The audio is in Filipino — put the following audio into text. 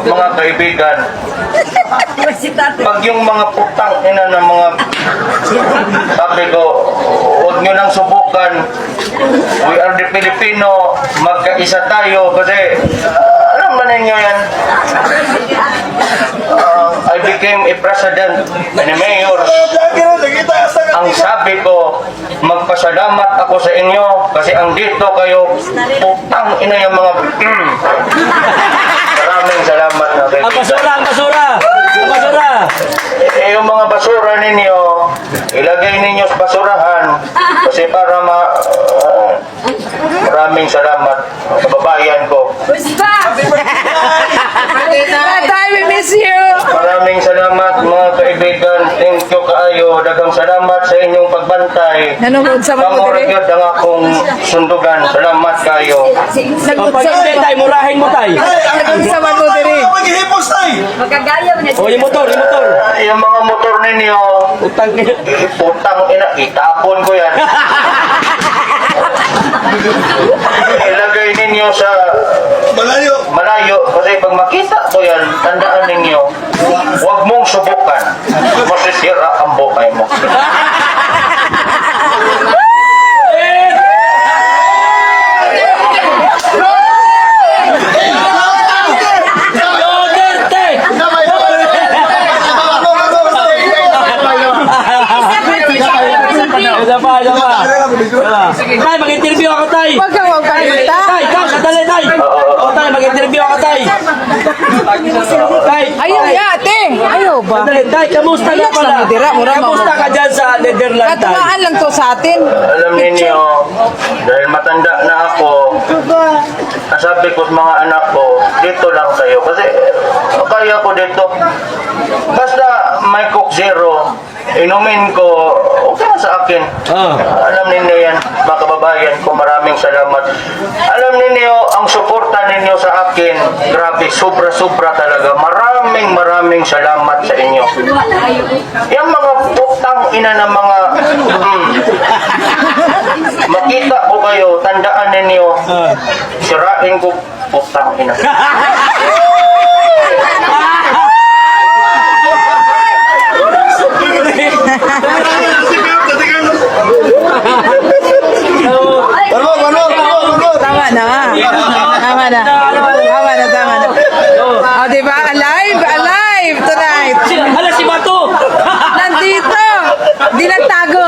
mga kaibigan, pag yung mga putang ina ng mga, sabi ko, huwag nyo nang subukan. We are the Filipino, magkaisa tayo kasi, alam ba ninyo yan? I became a president and a mayor. Ang sabi ko, magpasalamat ako sa inyo kasi ang dito kayo, putang ina yung mga maraming salamat na kayo. Ang basura, ang basura! Ang basura! Yung mga basura ninyo, ilagay ninyo sa basurahan kasi para maraming salamat kababayan ko. Tatay, we miss you! Maraming salamat mga kaibigan. Thank you kaayo. Daghang salamat sa inyong pagbantay. Nanonood sa mga Pangurag yun ang akong sundugan. Salamat kayo. Pag hindi tayo, murahin mo tayo. Nanonood sa mga diri. Maghihipos tayo! Magkagaya mo na O, yung motor, yung motor. Yung mga motor ninyo, Utang ina. putang ina, itapon ko yan. Ilagay ninyo sa Malayo! malayo kasi pag makita ko yan, tandaan ninyo, huwag mong subukan. Masisira ang buhay mo. Duterte! Isa pa, isa pa. Tay, mag-interview ako, tay. Huwag ka magpalita. Tay, kadali, tay. O, tay, mag-interview ako, tay. Tay, Ayaw ya, ate. Ayaw ba? kadali, tay, kamusta na Relax pala? lang, dira, mura, Kamusta ka dyan sa Netherlands, tay? Katumaan lang to sa atin. Alam ninyo, dahil matanda na ako, nasabi ko sa mga anak ko, dito lang kayo. Kasi kaya ko dito. Basta may Coke Zero, inumin ko, okay na sa akin. Ah. Alam ninyo yan, mga kababayan ko, maraming salamat. Alam ninyo, ang suporta ninyo sa akin, grabe, sobra-sobra talaga. Maraming salamat sa inyo. Yung mga putang ina ng mga makita ko kayo, tandaan ninyo, sirain ko putang ina. Tama na. Tama na. Tama na, tama na. O, diba? Alive! Alive tonight! Hala, si Bato! Nandito! Di nagtago!